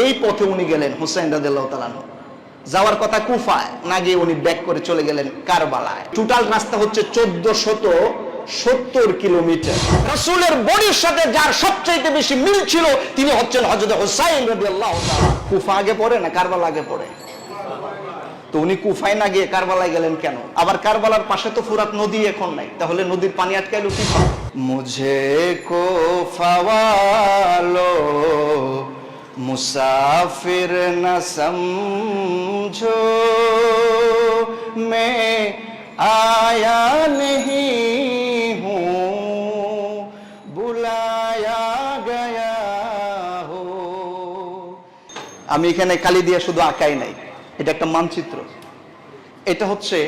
এই পথে উনি গেলেন হুসাইন রাদিয়াল্লাহু তাআলা আনহু। যাওয়ার কথা কুফায়, না গিয়ে উনি ব্যাক করে চলে গেলেন কারবালায়। টোটাল রাস্তা হচ্ছে 1470 কিলোমিটার। রাসূলের বডির সাথে যার সবচেয়ে বেশি মিল ছিল তিনি হচ্ছেন হযরত হুসাইন রাদিয়াল্লাহু তাআলা। কুফা আগে পড়ে না কারবালা আগে পড়ে? তো উনি কুফায় না গিয়ে কারবালায় গেলেন কেন? আবার কারবালার পাশে তো ফুরাত নদী এখন নাই, তাহলে নদীর পানি আটকাইলো কি? মুঝে কুফা ওয়ালো মুসাফির না সমঝো, मैं आया नहीं हूँ बुलाया गया हो। আমি এখানে কালি দিয়ে শুধু আঁকাই নাই, এটা একটা মানচিত্র। এটা হচ্ছে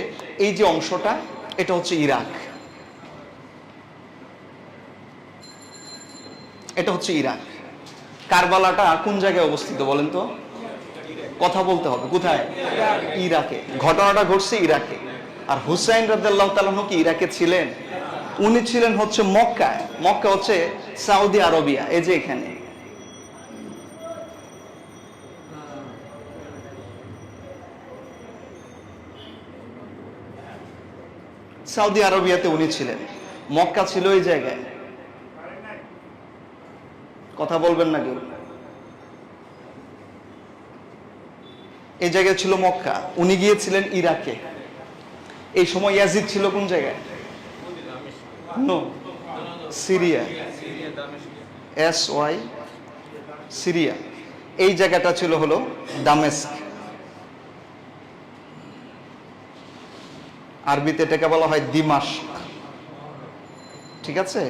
এই যে অংশটা, এটা হচ্ছে ইরাক, এটা হচ্ছে ইরাক। কারবালাটা কোন জায়গায় অবস্থিত বলেন তো? কথা বলতে হবে, কোথায়? ইরাকে। ঘটনাটা ঘটছে ইরাকে। আর হুসাইন রাদিয়াল্লাহু তাআলা কি ইরাকে ছিলেন? উনি ছিলেন হচ্ছে মক্কায়। মক্কা হচ্ছে সৌদি আরবিয়া, এই যে এখানে। সৌদি আরবিয়াতে উনি ছিলেন, মক্কা ছিল এই জায়গায়। কথা বলবেন না কেউ? এই জায়গায় ছিল মক্কা, উনি গিয়েছিলেন ইরাকে। এই সময় ইয়াজিদ ছিল কোন জায়গায়? No, Syria. SY Syria. এই জায়গাটা ছিল হলো দামেস্ক। আরবিতে এটাকে বলা হয় দিমাশক, ঠিক আছে?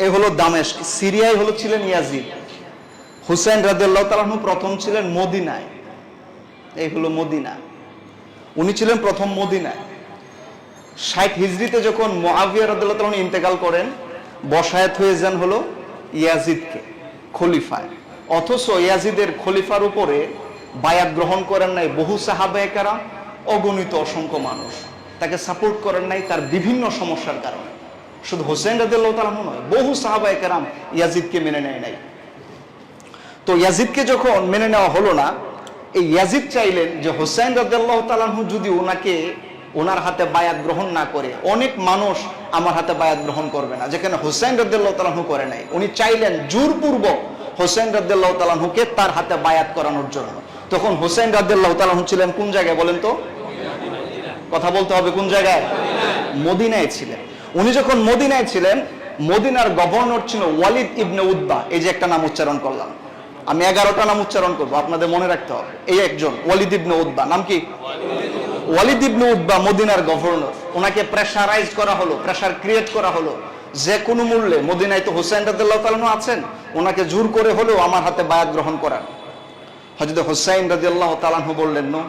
এই হলো দামেস্ক। সিরিয়ায় হলো ছিলেন ইয়াজিদ। হুসাইন রাদিয়াল্লাহু তাআলা প্রথম ছিলেন মদিনায়, এই হলো মদিনা। উনি ছিলেন প্রথম মদিনায়। 60 হিজরিতে যখন মুআবিয়া রাদিয়াল্লাহু তাআলা ইন্তেকাল করেন, বসায়াত হয়ে যান হলো ইয়াজিদকে খলিফায়। অথচ ইয়াজিদের খলিফার উপরে বায়াত গ্রহণ করেন নাই বহু সাহাবায়ে কেরাম, অগণিত অসংখ্য মানুষ তাকে সাপোর্ট করেন নাই তার বিভিন্ন সমস্যার কারণে। শুধু হুসাইন রাদিয়াল্লাহু তাআলা নয়, বহু সাহাবায়ে কেরাম ইয়াজিদকে মেনে নেয় নাই। তো ইয়াজিদকে যখন মেনে নেওয়া হলো না, এই ইয়াজিদ চাইলেন যে হুসাইন রাদিয়াল্লাহু তাআলা যদি ওনার হাতে বায়াত গ্রহণ না করে, অনেক মানুষ আমার হাতে বায়াত গ্রহণ করবে না, যেখানে হুসাইন রাদিয়াল্লাহু তাআলা করে নাই। উনি চাইলেন জোরপূর্বক হুসাইন রাদিয়াল্লাহু তাআলাকে তার হাতে বায়াত করানোর জন্য। তখন হুসাইন রাদিয়াল্লাহু তাআলা ছিলেন কোন জায়গায় বলেন তো? কথা বলতে হবে, কোন জায়গায়? মদিনায় ছিলেন। উনি যখন মদিনায় ছিলেন, মদিনার গভর্নর ছিল ওয়ালিদ ইবনে উতবা। এই যে একটা নাম উচ্চারণ করলাম, আমি 11টা নাম উচ্চারণ করবো, আপনাদের মনে রাখতে হবে। এই একজন ওয়ালিদ ইবনে উতবা, নাম কি? ওয়ালিদ ইবনে উতবা মদিনার গভর্নর। ওনাকে প্রেসারাইজ করা হলো, প্রেসার ক্রিয়েট করা হলো, যে কোনো মূল্যে, মদিনায় তো হুসাইন রাদিয়াল্লাহু তাআলা আছেন, ওনাকে জোর করে হলেও আমার হাতে বায়াত গ্রহণ করার। হযরত হুসাইন রাদিয়াল্লাহু তাআলা বললেন, না,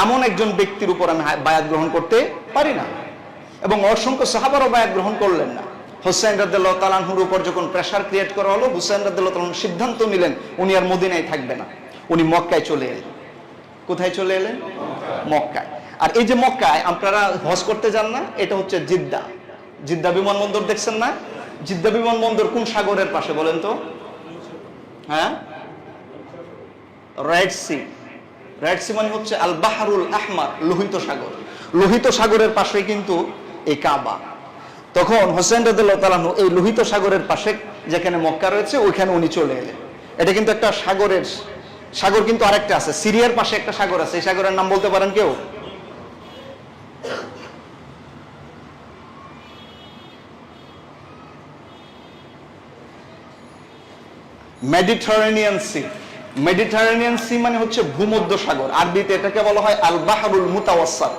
এমন একজন ব্যক্তির উপর আমি বায়াত গ্রহণ করতে পারি না। এবং অসংখ্য সাহাবারও বায়াত গ্রহণ করলেন না। হুসাইন রাদিয়াল্লাহু তাআলার উপর যখন প্রেসার ক্রিয়েট করা হলো, হুসাইন রাদিয়াল্লাহু তাআলা সিদ্ধান্ত নিলেন উনি আর মদিনায় থাকবে না, উনি মক্কায় চলে এলেন। কোথায় চলে এলেন? মক্কায়। আর এই যে মক্কায় আপনারা হজ করতে যান না, এটা হচ্ছে জিদ্দা। জিদ্দা বিমানবন্দর দেখছেন না? জিদ্দা বিমানবন্দর কোন সাগরের পাশে বলেন তো? হ্যাঁ, রেড সি। রেড সি মানে হচ্ছে আল বাহরুল আহমার, লোহিত সাগর। লোহিত সাগরের পাশে কিন্তু এই কাবা। তখন হুসাইন রাদিয়াল্লাহু তাআলা এই লোহিত সাগরের পাশে যেখানে মক্কা রয়েছে, ওইখানে উনি চলে এলেন। এটা কিন্তু একটা সাগর কিন্তু আরেকটা আছে, সিরিয়ার পাশে একটা সাগর আছে। এই সাগরের নাম বলতে পারেন কেউ? Mediterranean C. মেডিটারেনিয়ান সি মানে হচ্ছে ভূমধ্য সাগর। আরবিতে এটাকে বলা হয় আল বাহরুল মুতাওয়াসসাত।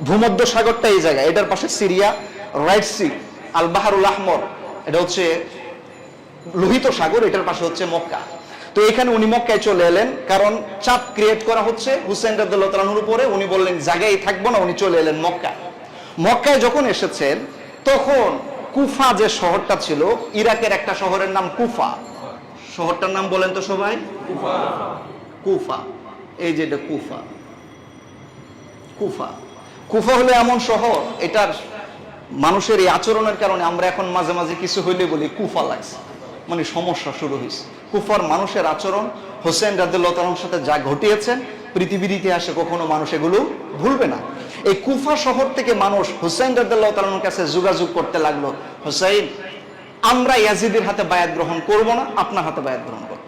ভূমধ্য সাগরটা এই জায়গায়, এটার পাশে সিরিয়া। রাইট সি, আল বাহরুল আহমর, এটা হচ্ছে লোহিত সাগর, এটার পাশে হচ্ছে মক্কা। তো এখানে উনি মক্কায় চলে এলেন, কারণ চাপ ক্রিয়েট করা হচ্ছে হুসাইন রাদিয়াল্লাহু তাআলার উপরে। উনি বললেন জায়গায় থাকবো না, উনি চলে এলেন মক্কায়। মক্কায় যখন এসেছেন, তখন কুফা যে শহরটা ছিল, ইরাকের একটা শহরের নাম কুফা। শহরটার নাম বলেন তো সবাই? কুফা। এই যে এটা কুফা। কুফা কুফা হলো এমন শহর, এটার মানুষের এই আচরণের কারণে আমরা এখন মাঝে মাঝে কিছু হইলে বলি কুফা লাগছে, মানে সমস্যা শুরু হয়েছে। কুফার মানুষের আচরণ হোসেন রাদিয়াল্লাহু তাআলার সাথে যা ঘটিয়েছেন পৃথিবীর ইতিহাসে কখনো মানুষ এগুলো ভুলবে না। এই কুফা শহর থেকে মানুষ হোসেন রাদিয়াল্লাহু তাআলার কাছে যোগাযোগ করতে লাগলো, হোসেন আমরা ইয়াজিদের হাতে বায়াত গ্রহণ করব না, আপনার হাতে বায়াত গ্রহণ করব।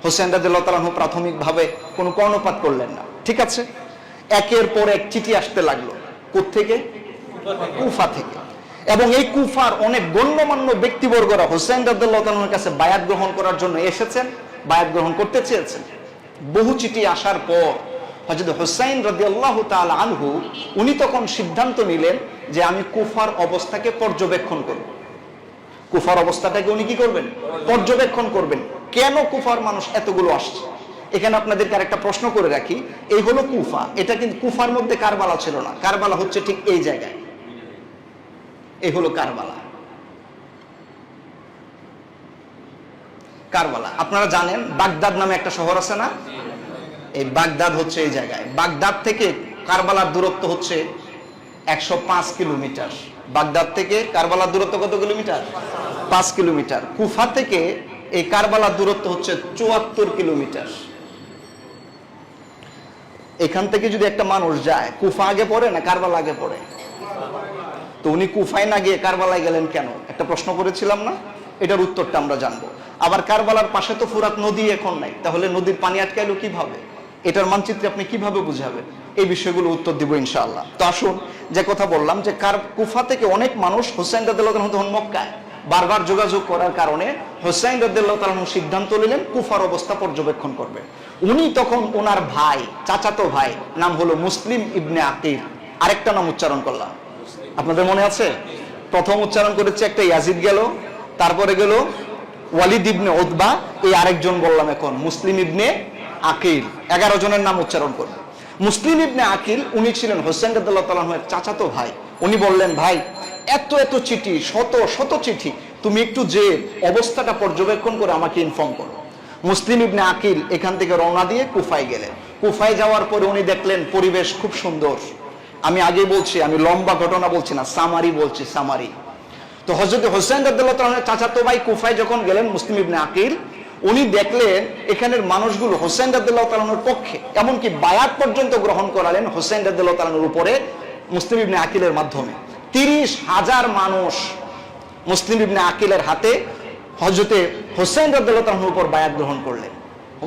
হোসেন রাদিয়াল্লাহু তাআলা প্রাথমিকভাবে কোনো কর্ণপাত করলেন না। ঠিক আছে, একের পর এক চিঠি আসতে লাগলো। কোত্থেকে? কুফা থেকে। এবং এই কুফার অনেক গণ্যমান্য ব্যক্তিবর্গরা হোসেন রাদিয়াল্লাহু তাআলার কাছে বায়াত গ্রহণ করার জন্য এসেছেন, বায়াত গ্রহণ করতে চেয়েছেন। বহু চিঠি আসার পর হযরত হোসেন রাদিয়াল্লাহু তাআলা আনহু উনি তখন সিদ্ধান্ত নিলেন যে আমি কুফার অবস্থাকে পর্যবেক্ষণ করব। কুফার অবস্থাটাকে উনি কি করবেন? পর্যবেক্ষণ করবেন। কেন কুফার মানুষ এতগুলো আসছে? এখানে আপনাদেরকে আরেকটা প্রশ্ন করে রাখি, এই হলো কুফা, এটা কিন্তু কুফার মধ্যে কারবালা ছিল না। কারবালা হচ্ছে ঠিক এই জায়গায়, এই হলো কারবালা। কারবালা আপনারা জানেন, বাগদাদ নামে একটা শহর আছে না? এই বাগদাদ হচ্ছে এই জায়গায়। বাগদাদ থেকে কারবালার দূরত্ব হচ্ছে 105 কিলোমিটার। বাগদাদ থেকে কারবালার দূরত্ব কত কিলোমিটার? 5 কিলোমিটার। কুফা থেকে এই কারবালার দূরত্ব হচ্ছে 74 কিলোমিটার। এখান থেকে যদি একটা মানুষ যায়, কুফা আগে পড়ে না কারবালা আগে পড়ে? তো উনি কুফায় না গিয়ে কারবালায় গেলেন কেন? একটা প্রশ্ন করেছিলাম না, এটার উত্তরটা আমরা জানবো। আবার কারবালার পাশে তো ফুরাত নদী এখন নাই, তাহলে নদীর পানি আটকাইলো কিভাবে? এটার মানচিত্রে আপনি কিভাবে বুঝাবেন? এই বিষয়গুলো উত্তর দিব ইনশাআল্লাহ। তো আসুন, যে কথা বললাম যে কুফা থেকে অনেক মানুষ হোসেন রাদিয়াল্লাহু তাআলা তখন মক্কায় বারবার যোগাযোগ করার কারণে হোসেন রাদিয়াল্লাহু তাআলা সিদ্ধান্ত নিলেন কুফার অবস্থা পর্যবেক্ষণ করবে। উনি তখন ওনার ভাই, চাচাতো ভাই, নাম হলো মুসলিম ইবনে আকিল। আরেকটা নাম উচ্চারণ করলাম, আপনাদের মনে আছে? প্রথম উচ্চারণ করেছে একটা ইয়াজিদ গেল, তারপরে গেল ওয়ালিদ ইবনে উতবা, এই আরেকজন বললাম এখন মুসলিম ইবনে আকিল। 11 জনের নাম উচ্চারণ করল। মুসলিম ইবনে আকিল উনি ছিলেন হোসেন রাদিয়াল্লাহু তাআলা এর চাচাতো ভাই। উনি বললেন, ভাই এত এত চিঠি, শত শত চিঠি, তুমি একটু যে অবস্থাটা পর্যবেক্ষণ করে আমাকে ইনফর্ম করো। মুসলিম ইবনে আকিল এখান থেকে রওনা দিয়ে কুফায় গেলেন। কুফায় যাওয়ার পরে উনি দেখলেন পরিবেশ খুব সুন্দর। আমি আগে বলছি, আমি লম্বা ঘটনা বলছি না, সামারি বলছি, সামারি। তো হযরত হোসেন রাদিয়াল্লাহু তাআলা চাচাতো ভাই কুফায় যখন গেলেন, মুসলিম ইবনে আকিল উনি দেখলেন এখানের মানুষগুলো হোসেন রাদিয়াল্লাহু তাআলার পক্ষে, এমনকি বায়াত পর্যন্ত গ্রহণ করালেন হোসেন রাদিয়াল্লাহু তাআলার উপরে মুসলিম ইবনে আকিলের মাধ্যমে। 30,000 মানুষ মুসলিম ইবনে আকিলের হাতে হযরত হোসেন রাদিয়াল্লাহু তাআলার উপর বায়াত গ্রহণ করলেন।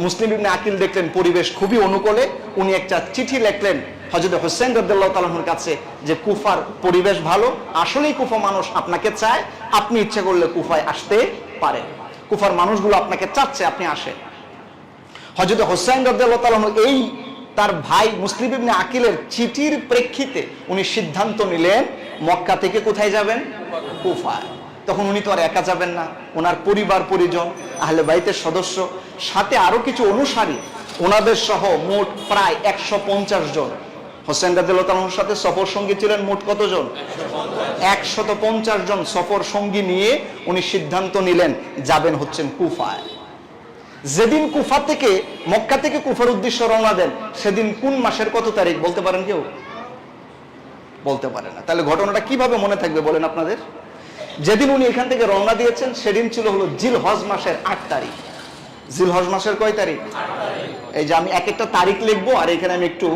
মুসলিম ইবনে আকিল দেখলেন পরিবেশ খুবই অনুকূলে, উনি একটা চিঠি লিখলেন হযরত হোসেন রাদিয়াল্লাহু তাআলার কাছে যে কুফার পরিবেশ ভালো, আসলেই কুফা মানুষ আপনাকে চায়, আপনি ইচ্ছা করলে কুফায় আসতে পারেন, কুফার মানুষগুলো আপনাকে চাচ্ছে, আপনি আসেন। হযরত হোসেন রাদিয়াল্লাহু তাআলা এই তার ভাই মুসলিম ইবনে আকিলের চিঠির প্রেক্ষিতে উনি সিদ্ধান্ত নিলেন মক্কা থেকে কোথায় যাবেন? কুফায়। তখন উনি তো আর একা যাবেন না, ওনার পরিবার পরিজন, আহলে বাইতের সদস্য, সাথে আরো কিছু অনুসারী, ওনাদের সহ মোট প্রায় 150 জন। হোসেন রাদিয়াল্লাহু তাআলার সাথে সফর সঙ্গী ছিলেন মোট কতজন? 150 জন সফর সঙ্গী নিয়ে উনি সিদ্ধান্ত নিলেন যাবেন হচ্ছেন কুফায়। যেদিন কুফা থেকে, মক্কা থেকে কুফার উদ্দেশ্যে রওনা দেন, সেদিন কোন মাসের কত তারিখ বলতে পারেন কেউ? বলতে পারে না। তাহলে ঘটনাটা কিভাবে মনে থাকবে বলেন আপনাদের? যেদিন উনি এখান থেকে রওনা দিয়েছেন সেদিন ছিল হলো জিলহজ মাসের 8 তারিখ। জিলহজ মাসের কয় তারিখ? এই যে আমি এক একটা তারিখ লিখবো আর এখানে আমি একটু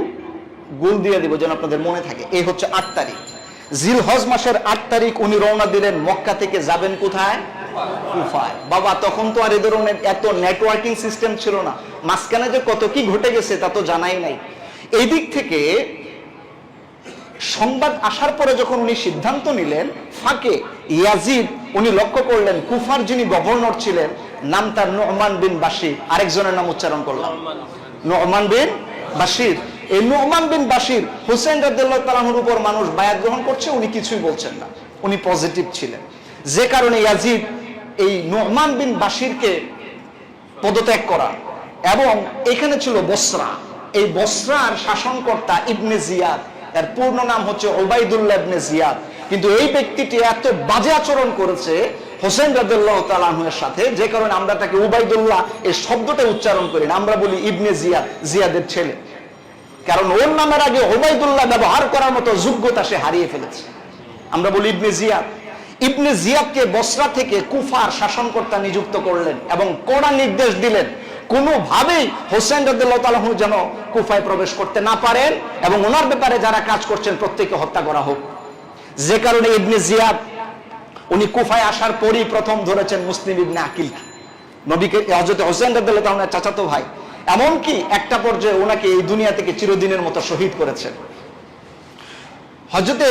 গোল দিয়ে দিব যেন আপনাদের মনে থাকে। এই হচ্ছে 8 তারিখ, জিলহজ মাসের 8 তারিখ উনি রওনা দিলেন মক্কা থেকে, যাবেন কোথায়? কুফায়। বাবা তখন তো আর এই ধরনের এত নেটওয়ার্কিং সিস্টেম ছিল না, মাঝখানে যে কত কি ঘটে গেছে তা তো জানাই নাই। এই দিক থেকে সংবাদ আসার পরে যখন উনি সিদ্ধান্ত নিলেন, ফাঁকে ইয়াজিদ উনি লক্ষ্য করলেন কুফার যিনি গভর্নর ছিলেন, নাম তার নু'মান বিন বাশির। আরেকজনের নাম উচ্চারণ করলাম, নু'মান বিন বাশির। এই নু'মান বিন বাশির হোসেন রাদিয়াল্লাহু তাআলার উপর মানুষ বায়াত গ্রহণ করছে, উনি কিছুই বলছেন না, উনি পজিটিভ ছিলেন। যে কারণে ইয়াজিদ এই নু'মান বিন বাশিরকে পদত্যাগ করা। এবং এখানে ছিল বসরা, এই বসরার শাসনকর্তা ইবনে জিয়াদ, এর পূর্ণ নাম হচ্ছে উবাইদুল্লাহ ইবনে জিয়াদ। কিন্তু এই ব্যক্তিটি এত বাজে আচরণ করেছে হোসেন রাদিয়াল্লাহু তাআলা আনহুর সাথে, যে কারণে আমরা তাকে উবাইদুল্লাহ এই শব্দটা উচ্চারণ করি না, আমরা বলি ইবনে জিয়াদ, জিয়াদের ছেলে। কারণ ওর নামের আগে উবাইদুল্লাহ ব্যবহার করার মতো যোগ্যতা সে হারিয়ে ফেলেছে, আমরা বলি ইবনে জিয়াদ। ইবনে জিয়াদকে বসরা থেকে কুফার শাসনকর্তা নিযুক্ত করলেন এবং কড়া নির্দেশ দিলেন কোনোভাবেই হোসেন রাদিয়াল্লাহু তাআলা আনহু যেন কুফায় প্রবেশ করতে না পারেন এবং ওনার ব্যাপারে যারা কাজ করছেন প্রত্যেককে হত্যা করা হোক। যে কারণে ইবনে জিয়াদ উনি কুফায় আসার পরই প্রথম ধরেছেন মুসলিম ইবনে আকিলকে, নবীকে হযরত হোসেন রাদিয়াল্লাহু তাআলার চাচাতো ভাই। এমনকি একটা পর্যায়ে ওনাকে এই দুনিয়া থেকে চিরদিনের মতো শহীদ করেছেন। হযরতে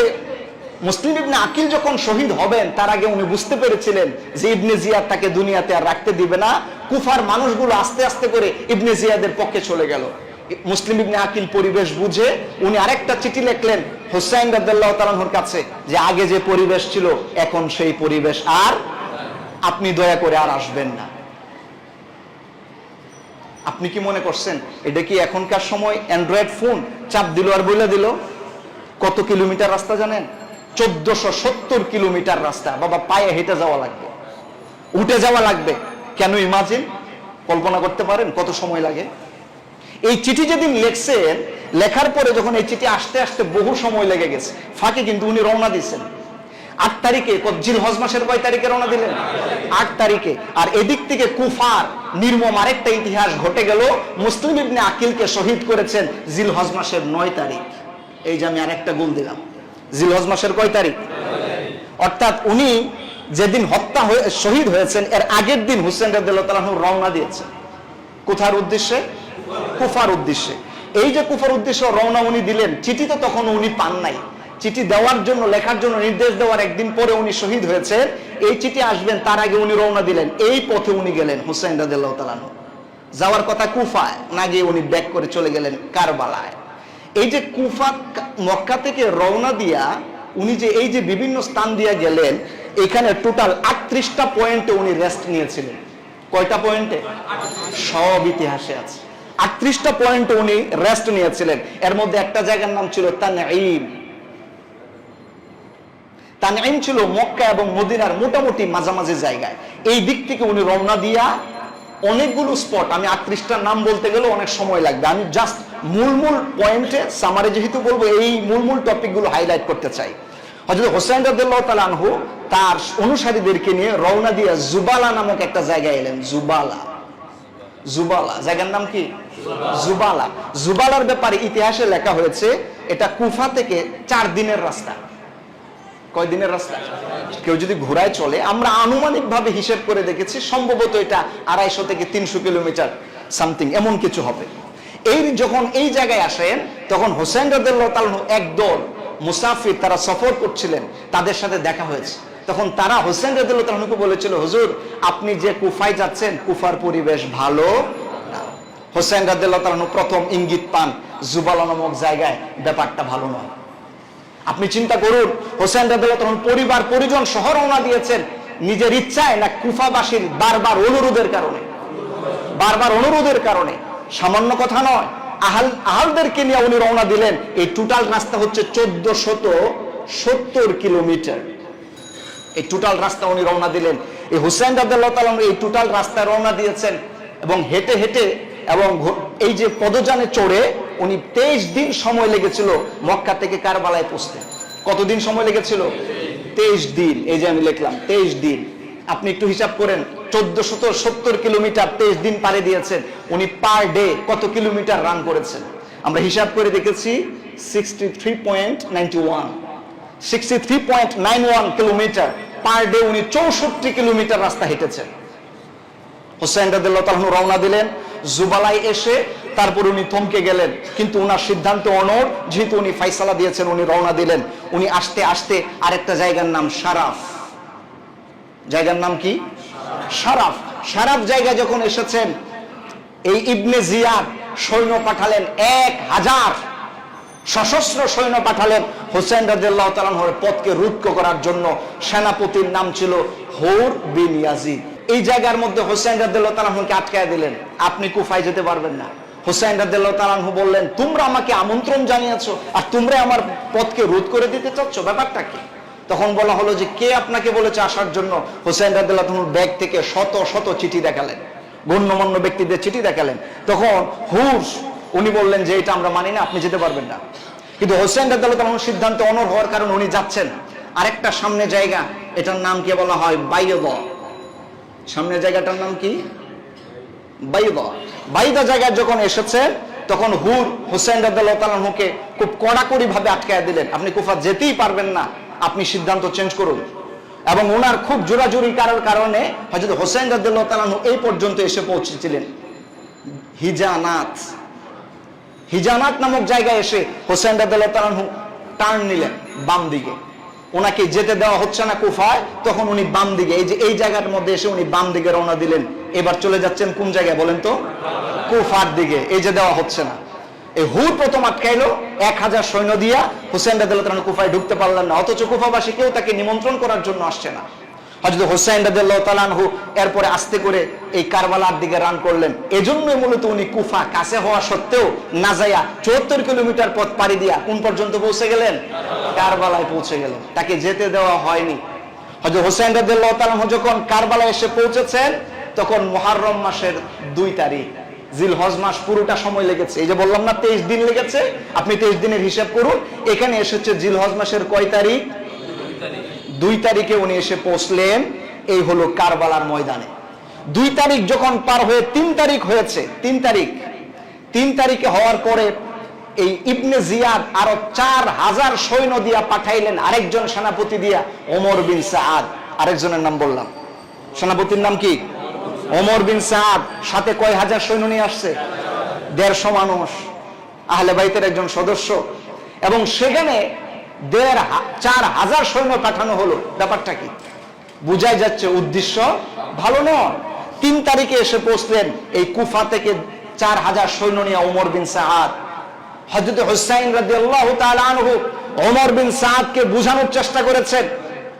মুসলিম ইবনে আকিল যখন শহীদ হবেন তার আগে উনি বুঝতে পেরেছিলেন যে ইবনে জিয়াদ তাকে দুনিয়াতে আর রাখতে দিবে না। কুফার মানুষগুলো আস্তে আস্তে করে ইবনে জিয়াদের পক্ষে চলে গেল। মুসলিম ইবনে আকিল পরিবেশ বুঝে উনি আরেকটা চিঠি লিখলেন হুসাইন রাদিয়াল্লাহু তাআলা আনহুর কাছে যে আগে যে পরিবেশ ছিল এখন সেই পরিবেশ আর, আপনি দয়া করে আর আসবেন না। আপনি কি মনে করছেন এটা কি এখনকার সময় অ্যান্ড্রয়েড ফোন চাপ দিল আর বলে দিল? কত কিলোমিটার রাস্তা জানেন? 1470 কিলোমিটার রাস্তা। বাবা, পায়ে হেঁটে যাওয়া লাগবে, উঠে যাওয়া লাগবে। কেন? ইমাজিন, কল্পনা করতে পারেন কত সময় লাগে? এই চিঠি যেদিন লিখছেন, লেখার পরে যখন এই চিঠি আসতে আসতে বহু সময় লেগে গেছে, ফাঁকে কিন্তু উনি রওনা দিচ্ছেন 8 তারিখে। জিলহজ মাসের কয় তারিখে রওনা দিলেন? 8 তারিখে। আর এদিক থেকে কুফার নির্মম আরেকটা ইতিহাস ঘটে গেল। মুসলিম ইবনে আকিলকে শহীদ করেছেন জিলহজ মাসের 9 তারিখ। এই যে আমি আরেকটা গোল দিলাম, জিলহজ মাসের কয় তারিখ? অর্থাৎ উনি যেদিন হত্যা হয়ে শহীদ হয়েছেন এর আগের দিন হুসেন রাদিয়াল্লাহু তাআলা আনহু রওনা দিয়েছেন। কোথার উদ্দেশ্যে? কুফার উদ্দেশ্যে। এই যে কুফার উদ্দেশ্যে রওনা উনি দিলেন, চিঠি তো তখন উনি পান নাই। চিঠি দেওয়ার জন্য, লেখার জন্য নির্দেশ দেওয়ার একদিন পরে উনি শহীদ হয়েছেন। এই চিঠি আসবেন তার আগে উনি রওনা দিলেন। এই পথে উনি গেলেন হুসাইন রাদিয়াল্লাহু তাআলা আনহু। যাওয়ার কথা কুফায়, না গিয়ে উনি ব্যাক করে চলে গেলেন কারবালায়। এই যে কুফা মক্কা থেকে রওনা দিয়া উনি যে এই যে বিভিন্ন স্থান দিয়া গেলেন, এখানে টোটাল 38টা পয়েন্টে উনি রেস্ট নিয়েছিলেন। কয়টা পয়েন্টে? সব ইতিহাসে আছে। 38টা পয়েন্টে উনি রেস্ট নিয়েছিলেন। এর মধ্যে একটা জায়গার নাম ছিল তানঈম। তানঈম ছিল মক্কা এবং মদিনার মোটামুটি মাঝামাঝি জায়গায়। এই দিক থেকে উনি রওনা দিয়া অনেকগুলো স্পট, আমি 38টার নাম বলতে গেলে অনেক সময় লাগবে। আমি জাস্ট মূল পয়েন্টে সামারে যেহেতু বলবো, এই মূল টপিকগুলো হাইলাইট করতে চাই। হযরত হোসেন রাদিয়াল্লাহু তাআলা আনহু তার অনুসারীদেরকে নিয়ে রওনা দিয়ে জুবালা নামক একটা জায়গায় এলেন। জুবালা জায়গার নাম কি? জুবালা। জুবালার ব্যাপারে ইতিহাসে লেখা হয়েছে এটা কুফা থেকে 4 দিনের রাস্তা। কয় দিনের রাস্তা? কেউ যদি ঘোড়ায় চলে, আমরা আনুমানিক ভাবে হিসেব করে দেখেছি, সম্ভবত এটা 250 থেকে 300 কিলোমিটার সামথিং এমন কিছু হবে। এই যখন এই জায়গায় আসেন তখন হোসেন রাদিয়াল্লাহু তাআলা একদল মুসাফির তারা সফর করছিলেন, তাদের সাথে দেখা হয়েছে। তখন তারা হোসেন রাদিয়াল্লাহু তাআলাকে বলেছিল, হুজুর আপনি যে কুফায় যাচ্ছেন কুফার পরিবেশ ভালো না। হোসেন রাদিয়াল্লাহু তাআলা প্রথম ইঙ্গিত পান জুবালা নামক জায়গায় ব্যাপারটা ভালো নয়। আপনি চিন্তা করুন, হোসেন রাদিয়াল্লাহু তাআলা পরিবার পরিজন সহ রওনা দিয়েছেন নিজের ইচ্ছায় না কুফাবাসীর বারবার অনুরোধের কারণে? সামান্য কথা নয়। আহালদেরকে নিয়ে উনি রওনা দিলেন। এই টোটাল রাস্তা হচ্ছে 1470 কিলোমিটার। এই টোটাল রাস্তা উনি রওনা দিলেন। এই হুসাইন রাদিয়াল্লাহু তাআলা এই টোটাল রাস্তায় রওনা দিয়েছেন এবং হেঁটে হেঁটে এবং এই যে পদযানে চড়ে উনি 23 দিন সময় লেগেছিল মক্কা থেকে কারবালায় পৌঁছতে। কতদিন সময় লেগেছিল? 23 দিন। এই যে আমি লিখলাম 23 দিন। আপনি একটু হিসাব করেন, 1470 কিলোমিটার 23 দিন পাড়ি দিয়েছেন। উনি পার ডে কত কিলোমিটার রান করেছেন? আমরা হিসাব করে দেখেছি 63.91 কিলোমিটার পার ডে উনি 64 কিলোমিটার রাস্তা হেঁটেছেন। হোসেন রাদিয়াল্লাহু তাআলা রওনা দিলেন। জুবালায় এসে তারপর উনি থমকে গেলেন, কিন্তু উনার সিদ্ধান্ত অনড়। যেহেতু উনি ফাইসালা দিয়েছেন, উনি রওনা দিলেন। উনি আসতে আসতে আরেকটা জায়গার নাম সারাফ। জায়গার নাম কি? সারাফ। সারাফ জায়গায় যখন এসেছেন, এই ইবনে জিয়াদ সৈন্য পাঠালেন, 1000 সশস্ত্র সৈন্য পাঠালেন হোসেন রাদিয়াল্লাহু তাআলার পথকে রুদ্ধ করার জন্য। সেনাপতির নাম ছিল হুর বিন ইয়াজিদ। এই জায়গার মধ্যে হোসেন রাদিয়াল্লাহু তাআলাকে আটকায় দিলেন, আপনি কুফায় যেতে পারবেন না। হোসেন রাদিয়াল্লাহু তাআলা বললেন, তোমরা আমাকে আমন্ত্রণ জানিয়েছো আর তোমরা আমার পথকে রোধ করে দিতে চাচ্ছ, ব্যাপারটা কি? তখন বলা হলো যে কে আপনাকে বলেছে আসার জন্য? হোসেন রাদিয়াল্লাহু তাআলার ব্যাগ থেকে শত শত চিঠি দেখালেন, গণ্যমান্য ব্যক্তিদের চিঠি দেখালেন। তখন হুস উনি বললেন যে এটা আমরা মানি না, আপনি যেতে পারবেন না। কিন্তু হোসেন রাদিয়াল্লাহু তাআলার সিদ্ধান্ত অনড় হওয়ার কারণে উনি যাচ্ছেন। আরেকটা সামনে জায়গা, এটার নাম কি বলা হয়? বাইদা। সামনের জায়গাটার নাম কি? বাইদা। বাইদা জায়গায় যখন এসেছেন তখন হুর হুসাইন রাদিয়াল্লাহু তাআলা আনহুকে খুব কড়াকড়ি ভাবে আটকায় দিলেন, আপনি কুফা যেতেই পারবেন না, আপনি সিদ্ধান্ত চেঞ্জ করুন। এবং ওনার খুব জোরাজুরি করার কারণে হযরত হুসাইন রাদিয়াল্লাহু তাআলা আনহু এই পর্যন্ত এসে পৌঁছেছিলেন হিজানাত। হিজানাত নামক জায়গায় এসে হুসাইন রাদিয়াল্লাহু তাআলা আনহু টার্ন নিলেন বাম দিকে, ওনাকে যেতে দেওয়া হচ্ছে না কুফায়, তখন উনি বাম দিকে, এই যে এই জায়গার মধ্যে এসে উনি বাম দিকে রওনা দিলেন। এবার চলে যাচ্ছেন কোন জায়গায় বলেন তো? কুফার দিকে। এই যে দেওয়া হচ্ছে না, এই হুর প্রথম আটকাইলো 1000 সৈন্য দিয়া, হুসাইন রাদিয়াল্লাহু তাআলা কুফায় ঢুকতে পারলেন না, অথচ কুফাবাসী কেউ তাকে নিমন্ত্রণ করার জন্য আসছে না। হযরত হুসাইন রাদিয়াল্লাহু তাআলা আনহু এরপরে আস্তে করে এই কারবালার দিকে রান করলেন। এজন্যই মূলত উনি কুফা কাছে হওয়া সত্ত্বেও না যায়া 74 কিলোমিটার পথ পাড়ি দিয়া কোন পর্যন্ত পৌঁছে গেলেন? কারবালায় পৌঁছে গেলেন, তাকে যেতে দেওয়া হয়নি। হযরত হুসাইন রাদিয়াল্লাহু তাআলা আনহু যখন কারবালায় এসে পৌঁছেছেন তখন মুহররম মাসের 2 তারিখ, জিলহজ মাস পুরোটা সময় লেগেছে। এই যে বললাম না 23 দিন লেগেছে, আপনি 23 দিনের হিসাব করুন। এখানে এসেছে জিলহজ মাসের কয় তারিখ? 2 তারিখে উনি এসে পৌঁছলেন। এই হলো কারবালার ময়দানে। 2 তারিখ যখন পার হয়ে 3 তারিখ হয়েছে, 3 তারিখে হওয়ার পরে এই ইবনে জিয়াদ আরো 4000 সৈন্য দিয়া পাঠাইলেন, আরেকজন সেনাপতি দিয়া, ওমর বিন সাআদ। আরেকজনের নাম বললাম, সেনাপতির নাম কি? ওমর বিন সাআদ। সাথে কয় হাজার সৈন্য নিয়ে আসছে? 150 মানুষ, আহলে বাইতের একজন সদস্য। এবং সেখানে 4000 সৈন্য পাঠানো হলো। ব্যাপারটা কি? বুঝাই যাচ্ছে উদ্দেশ্য ভালো নয়। 3 তারিখে এসে পৌঁছলেন এই কুফা থেকে 4000 সৈন্য নিয়ে ওমর বিন সাআদ। হযরত হুসাইন রাদিয়াল্লাহু তাআলা আনহু ওমর বিন সাআদকে বোঝানোর চেষ্টা করেছেন,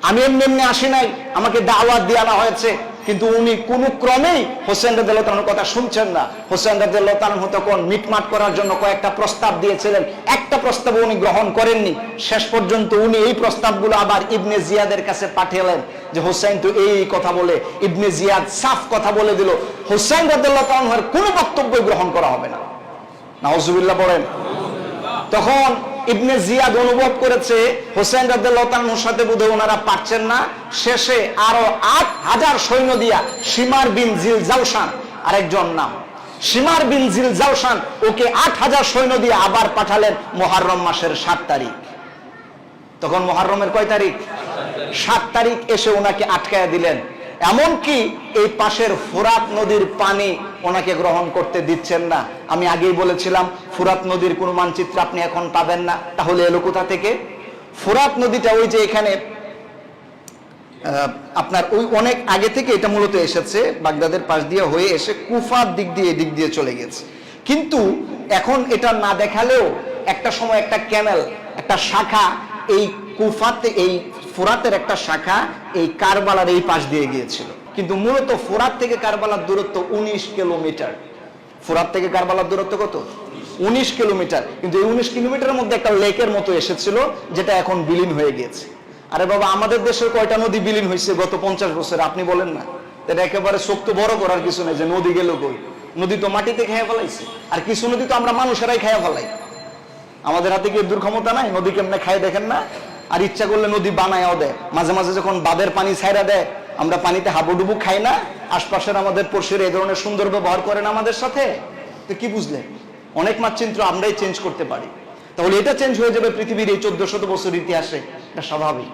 আমি এমনি আসি নাই, আমাকে দাওয়াত দিয়ে আনা হয়েছে। কিন্তু উনি কোনো ক্রমেই হুসাইন রাদিয়াল্লাহু তাআলার কথা শুনছেন না। হুসাইন রাদিয়াল্লাহু তাআলা তখন মিটমাট করার জন্য কয়েকটা প্রস্তাব দিয়েছিলেন, একটা প্রস্তাব উনি গ্রহণ করেননি। শেষ পর্যন্ত উনি এই প্রস্তাবগুলো আবার ইবনে জিয়াদের কাছে পাঠালেন যে হুসাইন তো এই কথা বলে। ইবনে জিয়াদ সাফ কথা বলে দিল, হুসাইন রাদিয়াল্লাহু তাআলার কোনো বক্তব্যই গ্রহণ করা হবে না। নাউজুবিল্লাহ পড়েন। তখন ইবনে জিয়াদ অনুভব করেছে হুসাইন রাদিয়াল্লাহু তাআলার সাথে বোধহয় ওনারা পারছেন না। শেষে আরো 8000 সৈন্য দিয়া শিমার বিন জিলজাওশান, আরেকজন নাম শিমার বিন জিলজাওশান, ওকে 8000 সৈন্য দিয়ে আবার পাঠালেন মুহররম মাসের 7 তারিখ। তখন মুহররমের কয় তারিখ? 7 তারিখ এসে ওনাকে আটকায়া দিলেন। এমনকি এই পাশের ফুরাত নদীর পানি ওনাকে গ্রহণ করতে দিচ্ছেন না। আমি আগেই বলেছিলাম ফুরাত নদীর কোনো মানচিত্র আপনি এখন পাবেন না। তাহলে এলো কোথা থেকে? ফুরাত নদীটা ওই যে এখানে আপনার ওই অনেক আগে থেকে এটা মূলত এসেছে, বাগদাদের পাশ দিয়ে হয়ে এসে কুফার দিক দিয়ে চলে গেছে। কিন্তু এখন এটা না দেখালেও একটা সময় একটা ক্যানেল, একটা শাখা এই কুফাতে, এই ফুরাতের একটা শাখা এই কারবালার এই পাশ দিয়ে গিয়েছিল। কিন্তু মূলত ফুরাত থেকে কারবালার দূরত্ব 19 কিলোমিটার। ফুরাত থেকে কারবালার দূরত্ব কত? 19 কিলোমিটার। কিন্তু এই 19 কিলোমিটারের মধ্যে একটা লেকের মতো এসেছিল, যেটা এখন বিলীন হয়ে গিয়েছে। আরে বাবা, আমাদের দেশের কয়টা নদী বিলীন হয়েছে গত 50 বছরে? আপনি বলেন না। এটা একেবারে চোখ তো বড় করার কিছু নেই যে নদী গেল কই। নদী তো মাটিতে খেয়ে ফেলাইছে, আর কিছু নদী তো আমরা মানুষেরাই খেয়ে ফেলাই। আমাদের হাতে কি দুর্ক্ষমতা নাই? নদী কেমনে খায় দেখেন না? আর ইচ্ছা করলে নদী বানায়ও দেয়। মাঝে মাঝে যখন বাঁধের পানি ছাইরা দেয়, আমরা পানিতে হাবুডুবু খাই না? আশপাশের আমাদের পড়শিরা এই ধরনের সুন্দর ব্যবহার করেন আমাদের সাথে। তো কি বুঝলেন? অনেক মানচিত্র আমরাই চেঞ্জ করতে পারি। তাহলে এটা চেঞ্জ হয়ে যাবে পৃথিবীর এই 1400 বছর ইতিহাসে, এটা স্বাভাবিক।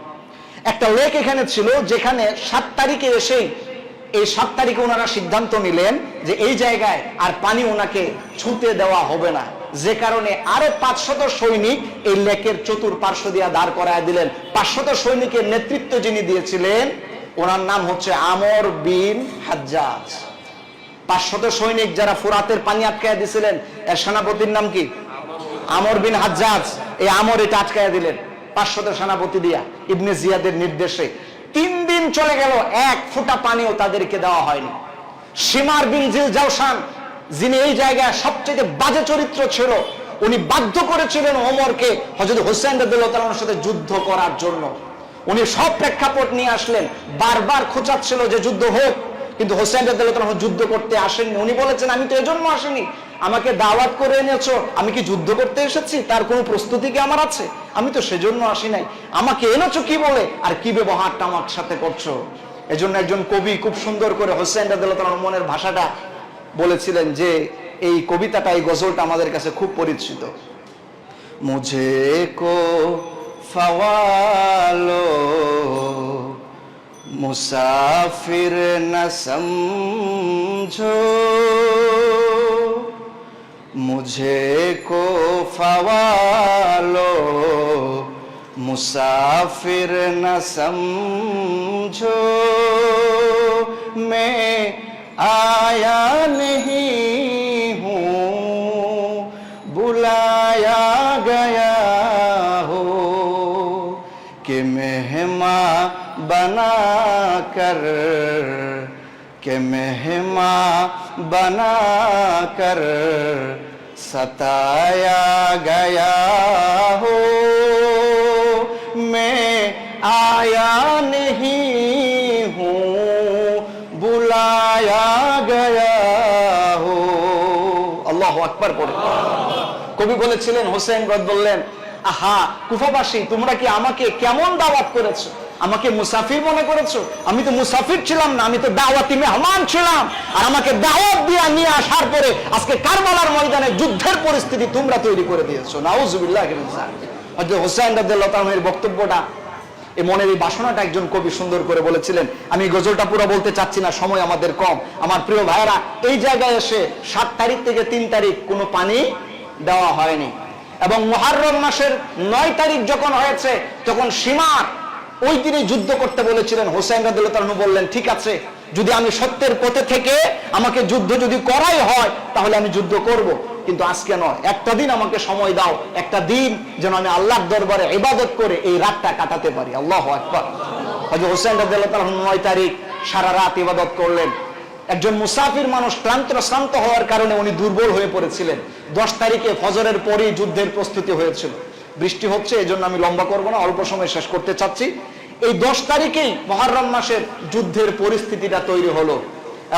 একটা লেক এখানে ছিল, যেখানে 7 তারিখে এসেই এই 7 তারিখে ওনারা সিদ্ধান্ত নিলেন যে এই জায়গায় আর পানি ওনাকে ছুঁতে দেওয়া হবে না। যে কারণে আরো 500 সৈনিক এই লেকের চতুর্পার্শ্ব দিয়ে দাঁড় করায় দিলেন। 500 সৈনিকের নেতৃত্ব যিনি দিয়েছিলেন ওনার নাম হচ্ছে আমর বিন হাজ্জাজ। 500 সৈনিক যারা ফুরাতের পানি আটকায় দিয়েছিলেন, এর সেনাপতির নাম কি? আমর বিন হাজ্জাজ। এই আমর এটা আটকায় দিলেন 500 সেনাপতি দিয়া ইবনে জিয়াদের নির্দেশে। 3 দিন চলে গেল, এক ফোঁটা পানিও তাদেরকে দেওয়া হয়নি। শিমার বিন জিলজাওশান, যিনি এই জায়গায় সবচেয়ে বাজে চরিত্র ছিল, উনি বাধ্য করেছিলেন ওমরকে হযরত হুসাইন রাদিয়াল্লাহু তাআলার সাথে যুদ্ধ করার জন্য। উনি সব প্রেক্ষাপট নিয়ে আসলেন, বারবার খোঁচাচ্ছিল যে যুদ্ধ হোক, কিন্তু হুসাইন রাদিয়াল্লাহু তাআলা যুদ্ধ করতে আসেননি। উনি বলেছেন, আমি তো এজন্য আসিনি, আমাকে দাওয়াত করে এনেছো, আমি কি যুদ্ধ করতে এসেছি? তার কোনো প্রস্তুতি কি আমার আছে? আমি তো সেজন্য আসি নাই। আমাকে এনেছো কি বলে, আর কি ব্যবহারটা আমার সাথে করছো? এজন্য একজন কবি খুব সুন্দর করে হুসাইন রাদিয়াল্লাহু তাআলার মনের ভাষাটা বলেছিলেন যে এই কবিতাটা, এই গজলটা আমাদের কাছে খুব পরিচিত। মুঝে কো ফওয়ালো মুসাফির না সমঝো, मुझे को फवालो मुसाफिर न समझो, मैं आया नहीं हूँ बुलाया गया हो, कि मेहमान बना कर, के मेहमान बना कर सताया गया हो, मैं आया नहीं हूँ बुलाया गया हो। আল্লাহু আকবার পড়ে কবি বলেছিলেন, হোসেন গদ বললেন, আহা কুফাবাসী, তোমরা কি আমাকে কেমন দাওয়াত করেছো? আমাকে মুসাফির মনে করেছো? আমি তো মুসাফির ছিলাম না, আমি তো দাওয়াতি মেহমান ছিলাম। আর আমাকে দাওয়াত দিয়ে নিয়ে আসার পরে আজকে কারবালার ময়দানে যুদ্ধের পরিস্থিতি তোমরা তৈরি করে দিয়েছো। নাউজুবিল্লাহ। হযরত হুসাইন রাদিয়াল্লাহু তাআলার এই বক্তব্যটা, এই মনের এই বাসনাটা একজন কবি সুন্দর করে বলেছিলেন। আমি গজলটা পুরো বলতে চাচ্ছি না, সময় আমাদের কম। আমার প্রিয় ভাইরা, এই জায়গায় এসে 7 তারিখ থেকে 3 তারিখ কোনো পানি দেওয়া হয়নি, এবং মুহররম মাসের 9 তারিখ যখন হয়েছে তখন সীমার ওই দিনে যুদ্ধ করতে বলেছিলেন। হোসেন রাদিয়াল্লাহু তাআলা বললেন, ঠিক আছে, যদি আমি সত্যের পথে থেকে আমাকে যুদ্ধ যদি করাই হয় তাহলে আমি যুদ্ধ করব, কিন্তু আজকে নয়, একটা দিন আমাকে সময় দাও, একটা দিন যেন আমি আল্লাহর দরবারে ইবাদত করে এই রাতটা কাটাতে পারি। আল্লাহু আকবার। হযরত হোসেন রাদিয়াল্লাহু তাআলা 9 তারিখ সারা রাত ইবাদত করলেন। একজন মুসাফির মানুষ শ্রান্ত হওয়ার কারণে উনি দুর্বল হয়ে পড়েছিলেন। 10 তারিখে ফজরের পরেই যুদ্ধের প্রস্তুতি হয়েছিল। বৃষ্টি হচ্ছে, এই জন্য আমি লম্বা করবো না, অল্প সময় শেষ করতে চাচ্ছি। এই 10 তারিখেই মুহররম মাসের যুদ্ধের পরিস্থিতিটা তৈরি হলো,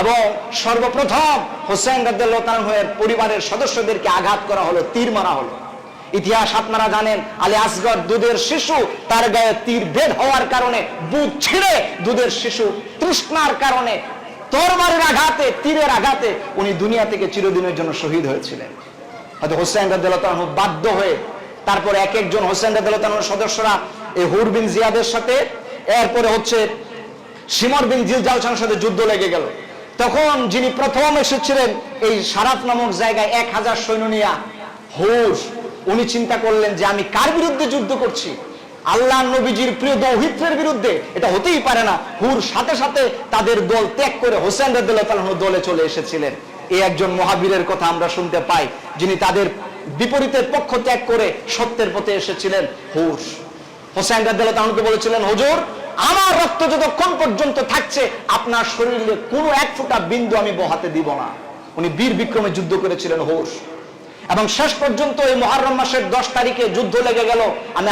এবং সর্বপ্রথম হোসেন রাদিয়াল্লাহু তাআলার পরিবারের সদস্যদেরকে আঘাত করা হলো, তীর মারা হলো। ইতিহাস আপনারা জানেন, আলী আসগর দুধের শিশু, তার গায়ে তীর বেদ হওয়ার কারণে বুক ছিঁড়ে দুধের শিশু তৃষ্ণার কারণে তরবারির আঘাতে, তীরের আঘাতে উনি দুনিয়া থেকে চিরদিনের জন্য শহীদ হয়েছিলেন। হয়তো হোসেন রাদিয়াল্লাহু তাআলা বাধ্য হয়ে তারপরে এক একজন হোসেন রাদিয়াল্লাহু তাআলার সদস্যরা এই হুর বিন জিয়াদের সাথে, এরপরে হচ্ছে শিমর বিন জিলজালসার সাথে যুদ্ধ লেগে গেল। তখন যিনি প্রথম এসেছিলেন এই সারাত নামক জায়গায় 1000 সৈন্য নিয়ে, হুর, উনি চিন্তা করলেন যে আমি কার বিরুদ্ধে যুদ্ধ করছি? আল্লাহ নবীজির প্রিয় দৌহিত্রের বিরুদ্ধে। এটা হতেই পারে না। হুর সাথে সাথে তাদের দল ত্যাগ করে হোসেন রাদিয়াল্লাহু তাআলার দলে চলে এসেছিলেন। এই একজন মহাবীরের কথা আমরা শুনতে পাই, যিনি তাদের বিপরীতের পক্ষ ত্যাগ করে সত্যের পথে এসেছিলেন। হুর হোসেন রাদিয়াল্লাহু তাআলাকে বলেছিলেন, হুজুর, আমার রক্ত যতক্ষণ পর্যন্ত থাকছে আপনার শরীরে কোনো এক ফোঁটা বিন্দু আমি বহাতে দিব না। উনি বীর বিক্রমে যুদ্ধ করেছিলেন হুর। এবং শেষ পর্যন্ত এই মুহররম মাসের 10 তারিখে যুদ্ধ লেগে গেল। আমি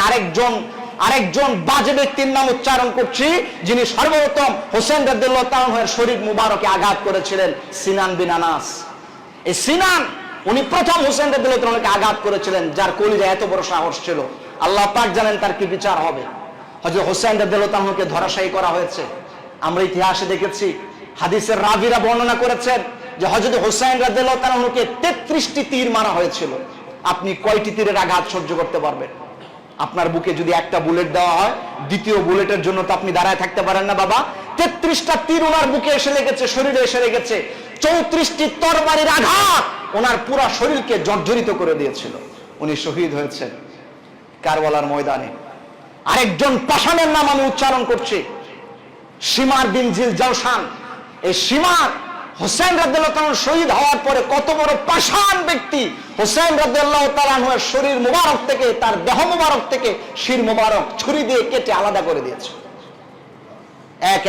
আরেকজন বাজে ব্যক্তির নাম উচ্চারণ করছি, যিনি সর্বপ্রথম হোসেন রাদিয়াল্লাহু তাআলার শরীর মুবারকে আঘাত করেছিলেন, সিনান বিন আনাস। এই সিনান, উনি প্রথম হোসেন রাদিয়াল্লাহু তাআলাকে আঘাত করেছিলেন, যার কলিজায় এত বড় সাহস ছিল। আল্লাহ পাক জানেন তার কি বিচার হবে। হযরত হোসেন রাদিয়াল্লাহু তাআলাকে ধরাশায়ী করা হয়েছে। আমরা ইতিহাসে দেখেছি, হাদিসের রাবীরা বর্ণনা করেছেন যে হযরত হোসেন রাদিয়াল্লাহু তাআলাকে 33টি তীর মারা হয়েছিল। আপনি কয়টি তীরের আঘাত সহ্য করতে পারবেন? আপনার বুকে যদি একটা বুলেট দেওয়া হয়, দ্বিতীয় বুলেটের জন্য তো আপনি দাঁড়ায় থাকতে পারেন না বাবা। 33টা তীর ওনার বুকে এসে লেগেছে, শরীরে এসে লেগেছে। 34টি তরবারির আঘাত ওনার পুরো শরীরকে জর্জরিত করে দিয়েছিল। উনি শহীদ হয়েছেন কারবালার ময়দানে। আরেকজন পাষাণের নাম আমি উচ্চারণ করছি, শিমার বিন জিলজালসান। এই শিমার হোসেন রাদিয়াল্লাহু তাআলা শহীদ হওয়ার পরে কত বড় পাষাণ ব্যক্তি, হোসেন রাদিয়াল্লাহু তাআলার শরীর মুবারক থেকে, তার দেহ মুবারক থেকে শির মুবারক ছুরি দিয়ে কেটে আলাদা করে দিয়েছে।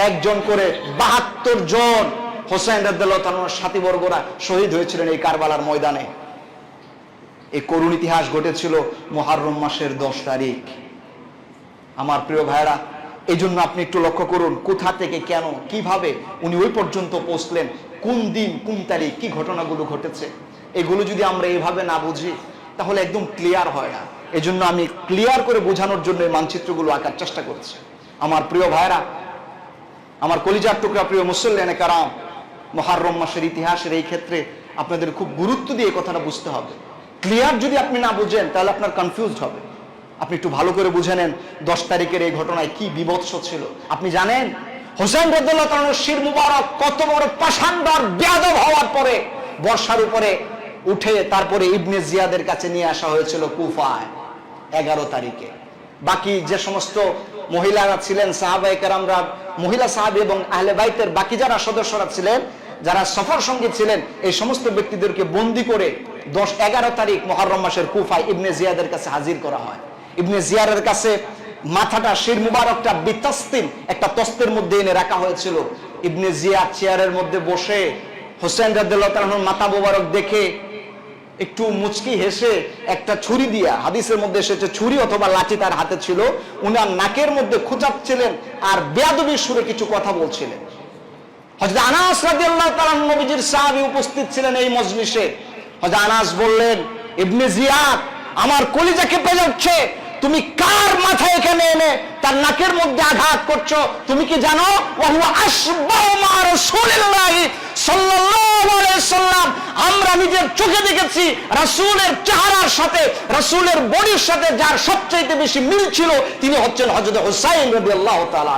একজন করে 72 জন হোসেন রাদিয়াল্লাহু তাআলার সাথীবর্গরা শহীদ হয়েছিলেন এই কারবালার ময়দানে। এই করুণ ইতিহাস ঘটেছিল মুহররম মাসের 10 তারিখ। আমার প্রিয় ভাইরা, এই জন্য আপনি একটু লক্ষ্য করুন, কোথা থেকে, কেন, কিভাবে উনি ওই পর্যন্ত পৌঁছলেন, কোন দিন, কোন তারিখ, কি ঘটনাগুলো ঘটেছে। এগুলো যদি আমরা এইভাবে না বুঝি তাহলে একদম ক্লিয়ার হয় না। এই জন্য আমি ক্লিয়ার করে বোঝানোর জন্য এই মানচিত্রগুলো আঁকার চেষ্টা করছি। আমার প্রিয় ভাইরা, আমার কলিজার টুকরা প্রিয় মুসল্লিয়ানে কারাম, মুহররম মাসের ইতিহাসের এই ক্ষেত্রে আপনাদের খুব গুরুত্ব দিয়ে কথাটা বুঝতে হবে। ক্লিয়ার যদি আপনি না বুঝেন তাহলে আপনার কনফিউজড হবে। আপনি একটু ভালো করে বুঝে নেন 10 তারিখের এই ঘটনায় কি বিভৎস ছিল। আপনি জানেন হোসেন রাদিয়াল্লাহু তাআলার শির মুবারক কত বড় পাষাণ্ডর বেয়াদব হওয়ার পরে বর্ষার উপরে উঠে তারপরে ইবনে জিয়াদের কাছে নিয়ে আসা হয়েছিল কুফায় 11 তারিখে। বাকি যে সমস্ত মহিলারা ছিলেন সাহাবায়ে কেরামরা, মহিলা সাহাবী এবং আহলে বাইতের বাকি যারা সদস্যরা ছিলেন, যারা সফর সঙ্গী ছিলেন, এই সমস্ত ব্যক্তিদেরকে বন্দী করে 10-11 তারিখ মুহররম মাসের কুফায় ইবনে জিয়াদের কাছে হাজির করা হয়। ইবনে জিয়াদের কাছে মাথাটা, শির মুবারকটা বিতাস্তিন একটা তস্তের মধ্যে এনে রাখা হয়েছিল। ইবনে জিয়া চেয়ারের মধ্যে বসে হোসেন রাদিয়াল্লাহু তাআলার মাথা মুবারক দেখে একটু মুচকি হেসে একটা ছুরি দিয়া, হাদিসের মধ্যে এসেছে ছুরি অথবা লাঠি তার হাতে ছিল, উনার নাকের মধ্যে খোঁচাচ্ছিলেন আর বেয়াদবির সুরে কিছু কথা বলছিলেন। হযরত আনাস রাদিয়াল্লাহু তাআলা নবীজির সাহাবী উপস্থিত ছিলেন এই মজলিসে। হযরত আনাস বললেন, ইবনে জিয়াদ, আমার কলিজা কেঁপে যাচ্ছে, তুমি কার মাথা এখানে এনে তার নাকের মধ্যে আঘাত করছো? তুমি কি জানো ওয়া হুয়া আশবাহু মা রাসূলিল্লাহি সাল্লাল্লাহু আলাইহি সাল্লাম, আমরা নিজের চোখে দেখেছি রাসূলের চেহারার সাথে, রাসূলের বডির সাথে যার সবচেয়ে বেশি মিল ছিল তিনি হচ্ছেন হযরত হুসাইন রাদিয়াল্লাহু তাআলা।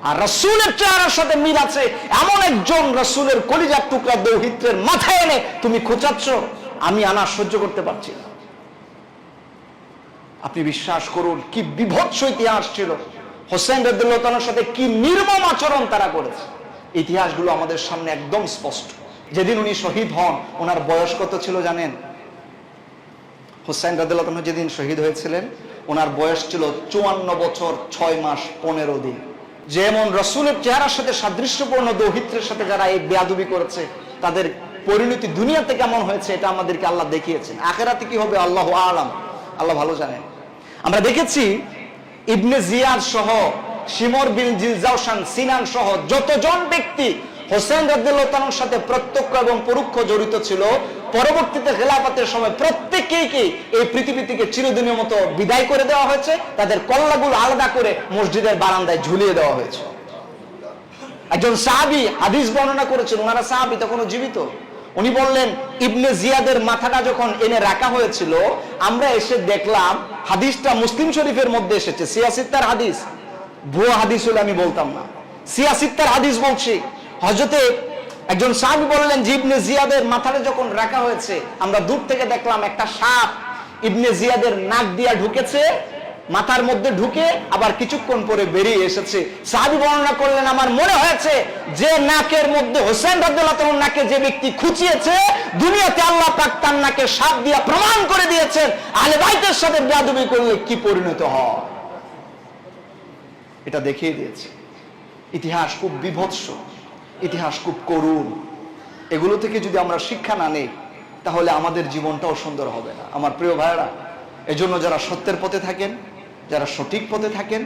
আর রাসূলের চেহারার সাথে মিল আছে এমন একজন রাসূলের কলিজার টুকরা দৌহিত্রের মাথা এনে তুমি খোঁচাচ্ছ, আমি আনা সহ্য করতে পারছি না। আপনি বিশ্বাস করুন কি বিভৎস ইতিহাস ছিল, হোসেন রাদিয়াল্লাহু তাআলার সাথে কি নির্মম আচরণ তারা করেছে। ইতিহাসগুলো আমাদের সামনে একদম স্পষ্ট। যেদিন উনি শহীদ হন ওনার বয়স কত ছিল জানেন? হোসেন রাদিয়াল্লাহু তাআলা যেদিন শহীদ হয়েছিলেন ওনার বয়স ছিল 54 বছর 6 মাস 15 দিন। যেমন রাসূলের চেহারার সাথে সাদৃশ্যপূর্ণ দৌহিত্রের সাথে যারা এই বেয়াদবি করেছে তাদের পরিণতি দুনিয়াতে কেমন হয়েছে এটা আমাদেরকে আল্লাহ দেখিয়েছেন। আখিরাতে কি হবে আল্লাহু আ'লাম, আল্লাহ ভালো জানেন। আমরা দেখেছি ইবনে জিয়াদ সহ, শিমর বিন জিলজাওশান, সিনান সহ যতজন ব্যক্তি হোসেন রাদিয়াল্লাহু তাআলার সাথে প্রত্যক্ষ এবং পরোক্ষ জড়িত ছিল, পরবর্তীতে খেলাফতের সময় প্রত্যেককেই এই পৃথিবী থেকে চিরদিনের মতো বিদায় করে দেওয়া হয়েছে, তাদের কল্লাগুলো আলাদা করে মসজিদের বারান্দায় ঝুলিয়ে দেওয়া হয়েছে। একজন সাহাবী হাদিস বর্ণনা করেছেন, ওনারা সাহাবী তখনও জীবিত। উনি বললেন ইবনে জিয়াদের মাথাটা যখন এনে রাখা হয়েছিল আমরা এসে দেখলাম, হাদিসটা মুসলিম শরীফের মধ্যে এসেছে, সিয়াসিত্তার হাদিস, ভুয়া হাদিস হলে আমি বলতাম না, সিয়াসিত্তার হাদিস বলছি। হযরতে একজন সাহাবী বললেন যে ইবনে জিয়াদের মাথাটা যখন রাখা হয়েছে আমরা দূর থেকে দেখলাম একটা সাপ ইবনে জিয়াদের নাক দিয়া ঢুকেছে, মাথার মধ্যে ঢুকে আবার কিছুক্ষণ পরে বেরিয়ে এসেছে। সাহাবী বর্ণনা করলেন, আমার মনে হয়েছে যে নাকের মধ্যে হোসেন রাদিয়াল্লাহু তাআলার নাকে যে ব্যক্তি খুঁচিয়েছে দুনিয়াতে আল্লাহ পাক তার নাকে সাপ দিয়া প্রমাণ করে দিয়েছেন আহলে বাইতের সাথে বেয়াদবি করলে কি পরিণত হয় এটা দেখিয়ে দিয়েছে। ইতিহাস খুব বিভৎস, ইতিহাস খুব করুণ। এগুলো থেকে যদি আমরা শিক্ষা না নেই তাহলে আমাদের জীবনটাও সুন্দর হবে না। আমার প্রিয় ভাইরা, এজন্য যারা সত্যের পথে থাকেন, যারা সঠিক পথে থাকেন,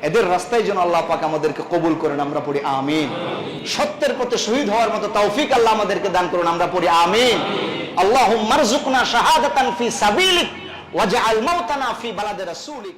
এদের রাস্তায় যেন আল্লাহ পাক আমাদেরকে কবুল করেন, আমরা পড়ি আমিন। সত্যের পথে শহীদ হওয়ার মতো তৌফিক আল্লাহ আমাদেরকে দান করুন, আমরা পড়ি আমিন। আল্লাহুম্মা রযুকনা শাহাদাতান ফি সাবিলিক ওয়াজআল মাউতানা ফি বালাদি রাসূলিক।